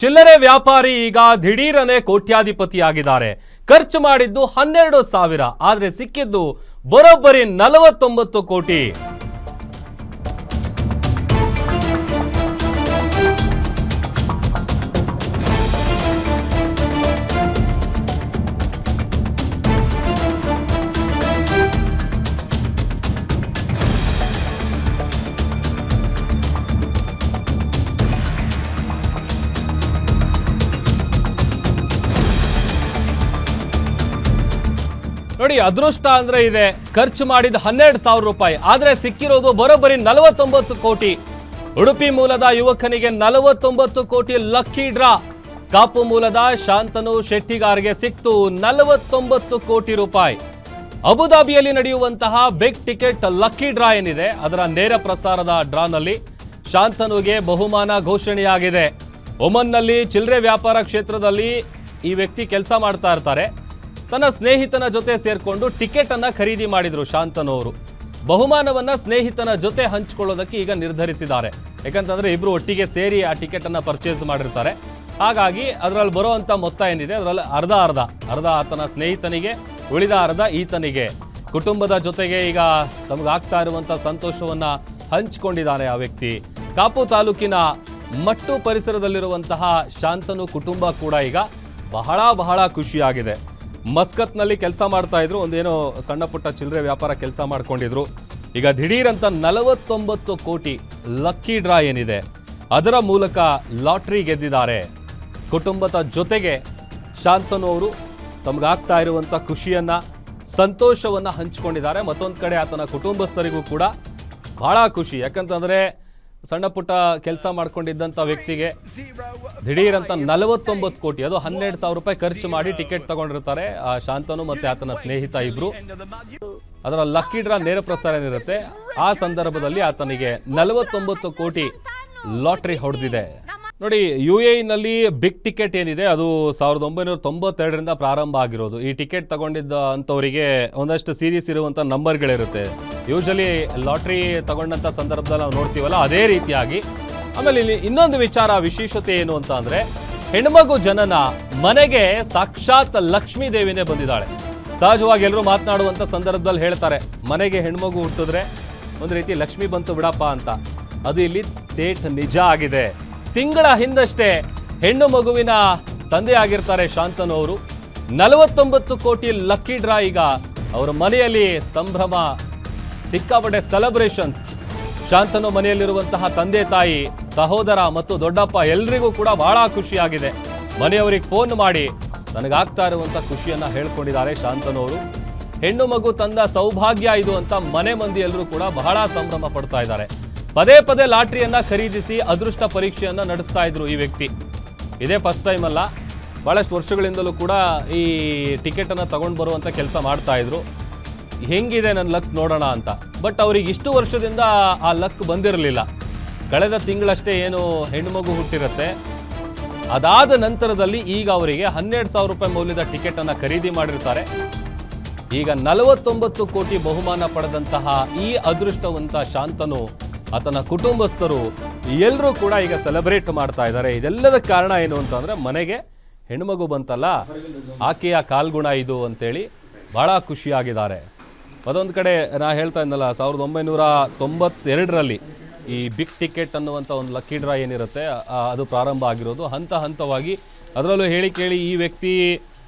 ಚಿಲ್ಲರೆ ವ್ಯಾಪಾರಿ ಈಗ ದಿಢೀರನೆ ಕೋಟ್ಯಾಧಿಪತಿಯಾಗಿದ್ದಾರೆ. ಖರ್ಚು ಮಾಡಿದ್ದು 12,000, ಆದರೆ ಸಿಕ್ಕಿದ್ದು ಬರೋಬ್ಬರಿ 49 ಕೋಟಿ. ನೋಡಿ, ಅದೃಷ್ಟ ಅಂದ್ರೆ ಇದೆ. ಖರ್ಚು ಮಾಡಿದ 12,000 ರೂಪಾಯಿ, ಆದ್ರೆ ಸಿಕ್ಕಿರೋದು ಬರೋಬ್ಬರಿ 49 ಕೋಟಿ. ಉಡುಪಿ ಮೂಲದ ಯುವಕನಿಗೆ 49 ಕೋಟಿ ಲಕ್ಕಿ ಡ್ರಾ. ಕಾಪು ಮೂಲದ ಶಾಂತನು ಶೆಟ್ಟಿಗಾರ್ಗೆ ಸಿಕ್ತು 49 ಕೋಟಿ ರೂಪಾಯಿ. ಅಬುದಾಬಿಯಲ್ಲಿ ನಡೆಯುವಂತಹ ಬಿಗ್ ಟಿಕೆಟ್ ಲಕ್ಕಿ ಡ್ರಾ ಏನಿದೆ, ಅದರ ನೇರ ಪ್ರಸಾರದ ಡ್ರಾನಲ್ಲಿ ಶಾಂತನುಗೆ ಬಹುಮಾನ ಘೋಷಣೆಯಾಗಿದೆ. ಒಮನ್ನಲ್ಲಿ ಚಿಲ್ಲರೆ ವ್ಯಾಪಾರ ಕ್ಷೇತ್ರದಲ್ಲಿ ಈ ವ್ಯಕ್ತಿ ಕೆಲಸ ಮಾಡ್ತಾ ಇರ್ತಾರೆ. ತನ್ನ ಸ್ನೇಹಿತನ ಜೊತೆ ಸೇರ್ಕೊಂಡು ಟಿಕೆಟ್ ಅನ್ನ ಖರೀದಿ ಮಾಡಿದ್ರು ಶಾಂತನು ಅವರು. ಬಹುಮಾನವನ್ನ ಸ್ನೇಹಿತನ ಜೊತೆ ಹಂಚಿಕೊಳ್ಳೋದಕ್ಕೆ ಈಗ ನಿರ್ಧರಿಸಿದ್ದಾರೆ. ಯಾಕಂತಂದ್ರೆ ಇಬ್ರು ಒಟ್ಟಿಗೆ ಸೇರಿ ಆ ಟಿಕೆಟ್ ಅನ್ನ ಪರ್ಚೇಸ್ ಮಾಡಿರ್ತಾರೆ. ಹಾಗಾಗಿ ಅದರಲ್ಲಿ ಬರುವಂತ ಮೊತ್ತ ಏನಿದೆ ಅದರಲ್ಲಿ ಅರ್ಧ ಆತನ ಸ್ನೇಹಿತನಿಗೆ, ಉಳಿದ ಅರ್ಧ ಈತನಿಗೆ. ಕುಟುಂಬದ ಜೊತೆಗೆ ಈಗ ತಮಗಾಗ್ತಾ ಇರುವಂತ ಸಂತೋಷವನ್ನ ಹಂಚಿಕೊಂಡಿದ್ದಾನೆ ಆ ವ್ಯಕ್ತಿ. ಕಾಪು ತಾಲೂಕಿನ ಮಟ್ಟು ಪರಿಸರದಲ್ಲಿರುವಂತಹ ಶಾಂತನು ಕುಟುಂಬ ಕೂಡ ಈಗ ಬಹಳ ಖುಷಿಯಾಗಿದೆ. ಮಸ್ಕತ್ನಲ್ಲಿ ಕೆಲಸ ಮಾಡ್ತಾ ಇದ್ರು, ಒಂದೇನೋ ಸಣ್ಣ ಪುಟ್ಟ ಚಿಲ್ಲರೆ ವ್ಯಾಪಾರ ಕೆಲಸ ಮಾಡ್ಕೊಂಡಿದ್ರು. ಈಗ ದಿಢೀರಂತ 49 ಕೋಟಿ ಲಕ್ಕಿ ಡ್ರಾ ಏನಿದೆ ಅದರ ಮೂಲಕ ಲಾಟ್ರಿ ಗೆದ್ದಿದ್ದಾರೆ. ಕುಟುಂಬದ ಜೊತೆಗೆ ಶಾಂತನು ಅವರು ತಮಗಾಗ್ತಾ ಇರುವಂಥ ಖುಷಿಯನ್ನ, ಸಂತೋಷವನ್ನ ಹಂಚಿಕೊಂಡಿದ್ದಾರೆ. ಮತ್ತೊಂದು ಕಡೆ ಆತನ ಕುಟುಂಬಸ್ಥರಿಗೂ ಕೂಡ ಬಹಳ ಖುಷಿ. ಯಾಕಂತಂದ್ರೆ ಸಣ್ಣ ಪುಟ್ಟ ಕೆಲಸ ಮಾಡ್ಕೊಂಡಿದ್ದಂಥ ವ್ಯಕ್ತಿಗೆ ದಿಢೀರಂತ 49 ಕೋಟಿ, ಅದು 12,000 ರೂಪಾಯಿ ಖರ್ಚು ಮಾಡಿ ಟಿಕೆಟ್ ತಗೊಂಡಿರ್ತಾರೆ ಆ ಶಾಂತನು ಮತ್ತೆ ಆತನ ಸ್ನೇಹಿತ ಇಬ್ರು. ಅದರ ಲಕ್ಕಿ ಡ್ರಾ ನೇರ ಪ್ರಸಾರ ಏನಿರುತ್ತೆ, ಆ ಸಂದರ್ಭದಲ್ಲಿ ಆತನಿಗೆ 49 ಕೋಟಿ ಲಾಟ್ರಿ ಹೊಡೆದಿದೆ. ನೋಡಿ, UAE-ನಲ್ಲಿ ಬಿಗ್ ಟಿಕೆಟ್ ಏನಿದೆ ಅದು 1992ರಿಂದ ಪ್ರಾರಂಭ ಆಗಿರೋದು. ಈ ಟಿಕೆಟ್ ತಗೊಂಡಿದ್ದ ಅಂಥವರಿಗೆ ಒಂದಷ್ಟು ಸೀರೀಸ್ ಇರುವಂಥ ನಂಬರ್ಗಳಿರುತ್ತೆ. ಯೂಶಲಿ ಲಾಟ್ರಿ ತಗೊಂಡಂಥ ಸಂದರ್ಭದಲ್ಲಿ ನಾವು ನೋಡ್ತೀವಲ್ಲ, ಅದೇ ರೀತಿಯಾಗಿ. ಆಮೇಲೆ ಇಲ್ಲಿ ಇನ್ನೊಂದು ವಿಶೇಷತೆ ಏನು ಅಂತ ಅಂದರೆ, ಹೆಣ್ಮಗು ಜನನ ಮನೆಗೆ ಸಾಕ್ಷಾತ್ ಲಕ್ಷ್ಮೀ ದೇವಿನೇ ಬಂದಿದ್ದಾಳೆ. ಸಹಜವಾಗಿ ಎಲ್ಲರೂ ಮಾತನಾಡುವಂಥ ಸಂದರ್ಭದಲ್ಲಿ ಹೇಳ್ತಾರೆ, ಮನೆಗೆ ಹೆಣ್ಮಗು ಹುಟ್ಟಿದ್ರೆ ಒಂದು ರೀತಿ ಲಕ್ಷ್ಮಿ ಬಂತು ಬಿಡಪ್ಪ ಅಂತ. ಅದು ಇಲ್ಲಿ ತೇಟ್ ನಿಜ ಆಗಿದೆ. ತಿಂಗಳ ಹಿಂದಷ್ಟೇ ಹೆಣ್ಣು ಮಗುವಿನ ತಂದೆ ಆಗಿರ್ತಾರೆ ಶಾಂತನು ಅವರು. 49 ಕೋಟಿ ಲಕ್ಕಿ ಡ್ರಾ. ಈಗ ಅವರ ಮನೆಯಲ್ಲಿ ಸಂಭ್ರಮ, ಸಿಕ್ಕಾಪಟ್ಟೆ ಸೆಲೆಬ್ರೇಷನ್ಸ್. ಶಾಂತನು ಮನೆಯಲ್ಲಿರುವಂತಹ ತಂದೆ ತಾಯಿ, ಸಹೋದರ ಮತ್ತು ದೊಡ್ಡಪ್ಪ ಎಲ್ರಿಗೂ ಕೂಡ ಬಹಳ ಖುಷಿಯಾಗಿದೆ. ಮನೆಯವರಿಗೆ ಫೋನ್ ಮಾಡಿ ನನಗಾಗ್ತಾ ಇರುವಂಥ ಖುಷಿಯನ್ನ ಹೇಳ್ಕೊಂಡಿದ್ದಾರೆ ಶಾಂತನು ಅವರು. ಹೆಣ್ಣು ಮಗು ತಂದ ಸೌಭಾಗ್ಯ ಇದು ಅಂತ ಮನೆ ಮಂದಿ ಎಲ್ಲರೂ ಕೂಡ ಬಹಳ ಸಂಭ್ರಮ ಪಡ್ತಾ ಇದ್ದಾರೆ. ಪದೇ ಲಾಟ್ರಿಯನ್ನ ಖರೀದಿಸಿ ಅದೃಷ್ಟ ಪರೀಕ್ಷೆಯನ್ನ ನಡೆಸ್ತಾ ಇದ್ರು ಈ ವ್ಯಕ್ತಿ. ಇದೇ ಫಸ್ಟ್ ಟೈಮ್ ಅಲ್ಲ, ಬಹಳಷ್ಟು ವರ್ಷಗಳಿಂದಲೂ ಕೂಡ ಈ ಟಿಕೆಟ್ ಅನ್ನ ತಗೊಂಡು ಬರುವಂತ ಕೆಲಸ ಮಾಡ್ತಾ ಇದ್ರು. ಹೆಂಗಿದೆ ನನ್ನ ಲಕ್ ನೋಡೋಣ ಅಂತ. ಬಟ್ ಅವ್ರಿಗೆ ಇಷ್ಟು ವರ್ಷದಿಂದ ಆ ಲಕ್ ಬಂದಿರಲಿಲ್ಲ. ಕಳೆದ ತಿಂಗಳಷ್ಟೇ ಏನು ಹೆಣ್ಣುಮಗು ಹುಟ್ಟಿರುತ್ತೆ, ಅದಾದ ನಂತರದಲ್ಲಿ ಈಗ ಅವರಿಗೆ 12,000 ರೂಪಾಯಿ ಮೌಲ್ಯದ ಟಿಕೆಟ್ ಅನ್ನ ಖರೀದಿ ಮಾಡಿರ್ತಾರೆ. ಈಗ 49 ಕೋಟಿ ಬಹುಮಾನ ಪಡೆದಂತಹ ಈ ಅದೃಷ್ಟವಂತ ಶಾಂತನು, ಆತನ ಕುಟುಂಬಸ್ಥರು ಎಲ್ಲರೂ ಕೂಡ ಈಗ ಸೆಲೆಬ್ರೇಟ್ ಮಾಡ್ತಾ ಇದ್ದಾರೆ. ಇದೆಲ್ಲದ ಕಾರಣ ಏನು ಅಂತಂದ್ರೆ, ಮನೆಗೆ ಹೆಣ್ಮಗು ಬಂತಲ್ಲ, ಆಕೆಯ ಕಾಲ್ಗುಣ ಇದು ಅಂತೇಳಿ ಬಹಳ ಖುಷಿಯಾಗಿದ್ದಾರೆ. ಅದೊಂದು ಕಡೆ ನಾ ಹೇಳ್ತಾ ಇದ್ನಲ್ಲ, 1992ರಲ್ಲಿ ಈ ಬಿಗ್ ಟಿಕೆಟ್ ಅನ್ನುವಂಥ ಒಂದು ಲಕ್ಕಿ ಡ್ರಾ ಏನಿರುತ್ತೆ ಅದು ಪ್ರಾರಂಭ ಆಗಿರೋದು. ಹಂತವಾಗಿ ಅದರಲ್ಲೂ ಹೇಳಿ ಕೇಳಿ ಈ ವ್ಯಕ್ತಿ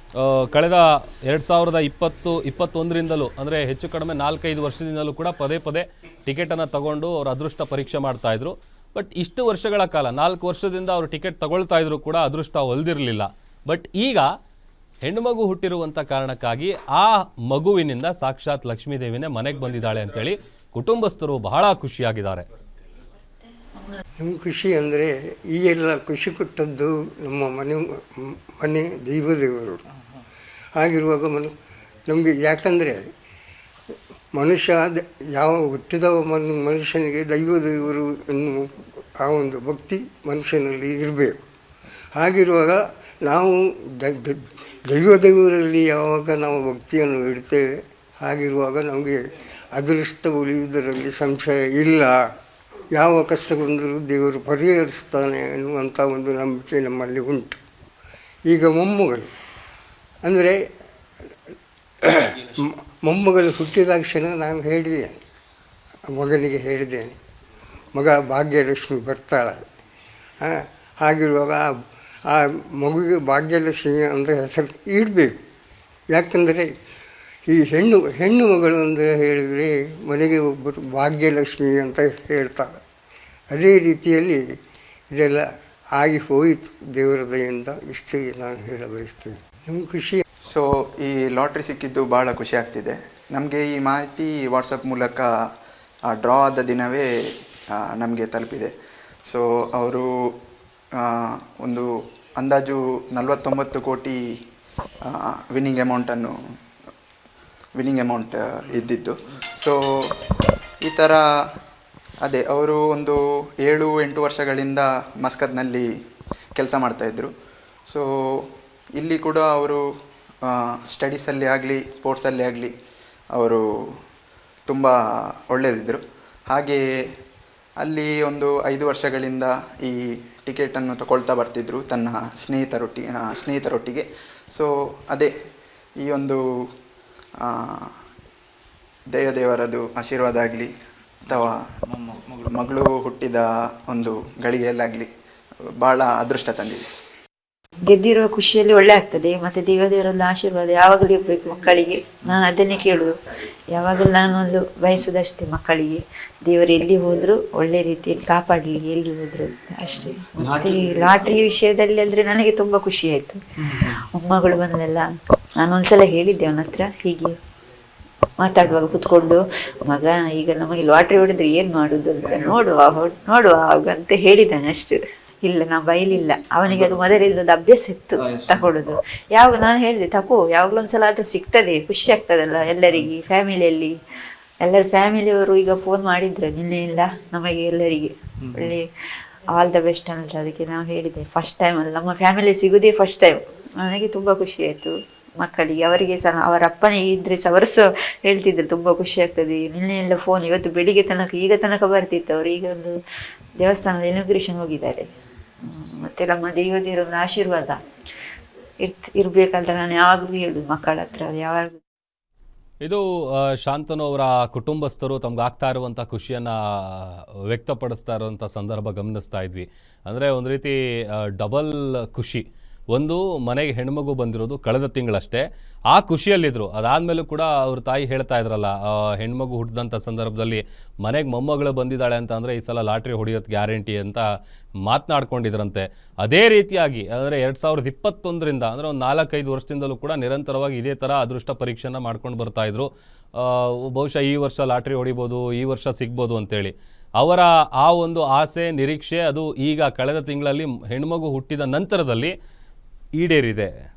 ಕಳೆದ 2020-21ರಿಂದಲೂ ಅಂದರೆ ಹೆಚ್ಚು ಕಡಿಮೆ 4-5 ವರ್ಷದಿಂದಲೂ ಕೂಡ ಪದೇ ಟಿಕೆಟನ್ನು ತಗೊಂಡು ಅವ್ರ ಅದೃಷ್ಟ ಪರೀಕ್ಷೆ ಮಾಡ್ತಾಯಿದ್ರು. ಬಟ್ ಇಷ್ಟು ವರ್ಷಗಳ ಕಾಲ, 4 ವರ್ಷದಿಂದ ಅವರು ಟಿಕೆಟ್ ತಗೊಳ್ತಾ ಇದ್ರು ಕೂಡ ಅದೃಷ್ಟ ಒಲ್ದಿರಲಿಲ್ಲ. ಬಟ್ ಈಗ ಹೆಣ್ಣುಮಗು ಹುಟ್ಟಿರುವಂಥ ಕಾರಣಕ್ಕಾಗಿ ಆ ಮಗುವಿನಿಂದ ಸಾಕ್ಷಾತ್ ಲಕ್ಷ್ಮೀದೇವಿನೇ ಮನೆಗೆ ಬಂದಿದ್ದಾಳೆ ಅಂತೇಳಿ ಕುಟುಂಬಸ್ಥರು ಬಹಳ ಖುಷಿಯಾಗಿದ್ದಾರೆ. ನಮ್ಮ ಖುಷಿ ಅಂದರೆ ಈ ಎಲ್ಲ ಖುಷಿ ಕೊಟ್ಟದ್ದು ನಮ್ಮ ಮನೆ ದೈವದೇವರು. ಹಾಗಿರುವಾಗ ನಮಗೆ, ಯಾಕಂದರೆ ಮನುಷ್ಯ ಯಾವ ಹುಟ್ಟಿದ ಮನುಷ್ಯನಿಗೆ ದೈವದೇವರು ಎನ್ನುವ ಆ ಒಂದು ಭಕ್ತಿ ಮನುಷ್ಯನಲ್ಲಿ ಇರಬೇಕು. ಹಾಗಿರುವಾಗ ನಾವು ದೈವದೇವರಲ್ಲಿ ಯಾವಾಗ ನಾವು ಭಕ್ತಿಯನ್ನು ಇಡ್ತೇವೆ, ಹಾಗಿರುವಾಗ ನಮಗೆ ಅದೃಷ್ಟ ಉಳಿಯುವುದರಲ್ಲಿ ಸಂಶಯ ಇಲ್ಲ. ಯಾವ ಕಷ್ಟ ಬಂದರೂ ದೇವರು ಪರಿಹರಿಸ್ತಾನೆ ಎನ್ನುವಂಥ ಒಂದು ನಂಬಿಕೆ ನಮ್ಮಲ್ಲಿ ಉಂಟು. ಈಗ ಮೊಮ್ಮಗಳು ಅಂದರೆ ಮೊಮ್ಮಗಳು ಹುಟ್ಟಿದ ಕ್ಷಣ ನಾನು ಹೇಳಿದ್ದೇನೆ, ಮಗನಿಗೆ ಹೇಳಿದ್ದೇನೆ, ಮಗ ಭಾಗ್ಯಲಕ್ಷ್ಮಿ ಬರ್ತಾಳೆ. ಹಾಗಿರುವಾಗ ಆ ಮಗುವಿಗೆ ಭಾಗ್ಯಲಕ್ಷ್ಮಿ ಅಂದರೆ ಹೆಸರು ಇಡಬೇಕು. ಯಾಕಂದರೆ ಈ ಹೆಣ್ಣು ಮಗಳು ಅಂದರೆ ಹೇಳಿದರೆ ಮನೆಗೆ ಒಬ್ಬರು ಭಾಗ್ಯಲಕ್ಷ್ಮಿ ಅಂತ ಹೇಳ್ತಾರೆ. ಅದೇ ರೀತಿಯಲ್ಲಿ ಇದೆಲ್ಲ ಆಗಿ ಹೋಯಿತು ದೇವರ ದಯೆಯಿಂದ. ಇಷ್ಟೇ ನಾನು ಹೇಳ ಬಯಸ್ತೇನೆ. ನಮ್ಗೆ ಖುಷಿ. ಸೊ ಈ ಲಾಟ್ರಿ ಸಿಕ್ಕಿದ್ದು ಭಾಳ ಖುಷಿ ಆಗ್ತಿದೆ ನಮಗೆ. ಈ ಮಾಹಿತಿ ವಾಟ್ಸಪ್ ಮೂಲಕ ಡ್ರಾ ಆದ ದಿನವೇ ನಮಗೆ ತಲುಪಿದೆ. ಸೊ ಅವರು ಒಂದು ಅಂದಾಜು 49 ಕೋಟಿ ವಿನ್ನಿಂಗ್ ಅಮೌಂಟ್ ಇದ್ದಿದ್ದು. ಸೊ ಈ ಥರ ಅದೇ ಅವರು ಒಂದು 7-8 ವರ್ಷಗಳಿಂದ ಮಸ್ಕತ್ನಲ್ಲಿ ಕೆಲಸ ಮಾಡ್ತಾಯಿದ್ರು. ಸೊ ಇಲ್ಲಿ ಕೂಡ ಅವರು ಸ್ಟಡೀಸಲ್ಲಿ ಆಗಲಿ ಸ್ಪೋರ್ಟ್ಸಲ್ಲಿ ಆಗಲಿ ಅವರು ತುಂಬ ಒಳ್ಳೆಯದಿದ್ದರು. ಹಾಗೆ ಅಲ್ಲಿ ಒಂದು 5 ವರ್ಷಗಳಿಂದ ಈ ಟಿಕೆಟನ್ನು ತಗೊಳ್ತಾ ಬರ್ತಿದ್ರು ತನ್ನ ಸ್ನೇಹಿತರೊಟ್ಟಿಗೆ. ಸೊ ಅದೇ ಈ ಒಂದು ದೇವರದು ಆಶೀರ್ವಾದ ಆಗಲಿ ಅಥವಾ ಮಗಳು ಹುಟ್ಟಿದ ಒಂದು ಗಳಿಗೆಯಲ್ಲಾಗಲಿ ಭಾಳ ಅದೃಷ್ಟ ತಂದಿದೆ. ಗೆದ್ದಿರುವ ಖುಷಿಯಲ್ಲಿ ಒಳ್ಳೆ ಆಗ್ತದೆ. ಮತ್ತು ದೇವದೇವರಲ್ಲಿ ಆಶೀರ್ವಾದ ಯಾವಾಗಲೂ ಇರಬೇಕು ಮಕ್ಕಳಿಗೆ. ನಾನು ಅದನ್ನೇ ಕೇಳೋದು, ಯಾವಾಗಲೂ ನಾನು ಒಂದು ಬಯಸೋದಷ್ಟೇ ಮಕ್ಕಳಿಗೆ ದೇವರು ಎಲ್ಲಿ ಹೋದರೂ ಒಳ್ಳೆ ರೀತಿಯಲ್ಲಿ ಕಾಪಾಡಲಿ, ಎಲ್ಲಿ ಹೋದ್ರು ಅಂತ ಅಷ್ಟೇ. ಮತ್ತು ಲಾಟ್ರಿ ವಿಷಯದಲ್ಲಿ ಅಂದರೆ ನನಗೆ ತುಂಬ ಖುಷಿ ಆಯಿತು. ಮೊಮ್ಮಗಳು ಬಂದೆಲ್ಲ ನಾನು ಒಂದ್ಸಲ ಹೇಳಿದ್ದೆ ಅವನ ಹತ್ರ, ಹೀಗೆ ಮಾತಾಡುವಾಗ ಕೂತ್ಕೊಂಡು, ಮಗ ಈಗ ನಮಗೆ ಲಾಟ್ರಿ ಹೊಡೆದ್ರೆ ಏನು ಮಾಡೋದು ಅಂತ ನೋಡುವ ಅಂತ ಹೇಳಿದ್ದಾನೆ ಅಷ್ಟು. ಇಲ್ಲ ನಾವು ಬೈಲಿಲ್ಲ ಅವನಿಗೆ, ಅದು ಮೊದಲಿಲ್ಲದ ಅಭ್ಯಾಸ ಇತ್ತು ತಗೊಳ್ಳೋದು. ಯಾವಾಗ ನಾನು ಹೇಳಿದೆ ತಗೋ, ಯಾವಾಗಲೂ ಒಂದ್ಸಲ ಆದರೂ ಸಿಗ್ತದೆ, ಖುಷಿ ಆಗ್ತದಲ್ಲ ಎಲ್ಲರಿಗೆ. ಎಲ್ಲರ ಫ್ಯಾಮಿಲಿಯವರು ಈಗ ಫೋನ್ ಮಾಡಿದ್ರು ನಿನ್ನೆ ಇಲ್ಲ ನಮಗೆ ಎಲ್ಲರಿಗೆ ಒಳ್ಳೆ ಆಲ್ ದ ಬೆಸ್ಟ್ ಅಂತ. ಅದಕ್ಕೆ ನಾವು ಹೇಳಿದೆ ಫಸ್ಟ್ ಟೈಮ್ ಅಲ್ಲ ನಮ್ಮ ಫ್ಯಾಮಿಲಿ ಸಿಗೋದೇ ಫಸ್ಟ್ ಟೈಮ್. ನನಗೆ ತುಂಬ ಖುಷಿ ಆಯಿತು. ಮಕ್ಕಳಿಗೆ ಅವರಿಗೆ ಸಹ ಅವರ ಅಪ್ಪನಿಗೆ ಇದ್ರೆ ಸಹ ಅವರು ಸಹ ಹೇಳ್ತಿದ್ರು ತುಂಬ ಖುಷಿ ಆಗ್ತದೆ. ನಿನ್ನೆ ಎಲ್ಲ ಫೋನ್ ಇವತ್ತು ಬೆಳಿಗ್ಗೆ ಈಗ ತನಕ ಬರ್ತಿತ್ತು. ಅವರು ಈಗ ಒಂದು ದೇವಸ್ಥಾನದ ಇನಾಗ್ರೇಷನ್ ಹೋಗಿದ್ದಾರೆ. ಮತ್ತು ನಮ್ಮ ದೇವರ ಆಶೀರ್ವಾದ ಇರ್ಬೇಕಂತ ನಾನು ಯಾವಾಗಲೂ ಹೇಳುದು ಮಕ್ಕಳ ಹತ್ರ. ಯಾವಾಗಲೂ ಇದು ಶಾಂತನು ಅವರ ಕುಟುಂಬಸ್ಥರು ತಮ್ಗೆ ಆಗ್ತಾ ಇರುವಂಥ ಖುಷಿಯನ್ನು ವ್ಯಕ್ತಪಡಿಸ್ತಾ ಇರುವಂಥ ಸಂದರ್ಭ ಗಮನಿಸ್ತಾ ಇದ್ವಿ. ಅಂದರೆ ಒಂದು ರೀತಿ ಡಬಲ್ ಖುಷಿ. ಒಂದು, ಮನೆಗೆ ಹೆಣ್ಮಗು ಬಂದಿರೋದು ಕಳೆದ ತಿಂಗಳಷ್ಟೇ, ಆ ಖುಷಿಯಲ್ಲಿದ್ದರು. ಅದಾದಮೇಲೂ ಕೂಡ ಅವ್ರ ತಾಯಿ ಹೇಳ್ತಾ ಇದ್ರಲ್ಲ, ಹೆಣ್ಮಗು ಹುಟ್ಟಿದಂಥ ಸಂದರ್ಭದಲ್ಲಿ ಮನೆಗೆ ಮೊಮ್ಮಗಳು ಬಂದಿದ್ದಾಳೆ ಅಂತ ಅಂದರೆ ಈ ಸಲ ಲಾಟ್ರಿ ಹೊಡೆಯೋದು ಗ್ಯಾರಂಟಿ ಅಂತ ಮಾತನಾಡ್ಕೊಂಡಿದ್ರಂತೆ. ಅದೇ ರೀತಿಯಾಗಿ ಅಂದರೆ 2021ರಿಂದ ಅಂದರೆ ಒಂದು 4-5 ವರ್ಷದಿಂದಲೂ ಕೂಡ ನಿರಂತರವಾಗಿ ಇದೇ ಥರ ಅದೃಷ್ಟ ಪರೀಕ್ಷೆನ ಮಾಡ್ಕೊಂಡು ಬರ್ತಾಯಿದ್ರು. ಬಹುಶಃ ಈ ವರ್ಷ ಲಾಟ್ರಿ ಹೊಡಿಬೋದು, ಈ ವರ್ಷ ಸಿಗ್ಬೋದು ಅಂತೇಳಿ ಅವರ ಆ ಒಂದು ಆಸೆ ನಿರೀಕ್ಷೆ ಅದು ಈಗ ಕಳೆದ ತಿಂಗಳಲ್ಲಿ ಹೆಣ್ಮಗು ಹುಟ್ಟಿದ ನಂತರದಲ್ಲಿ ಈಡೇರಿದೆ.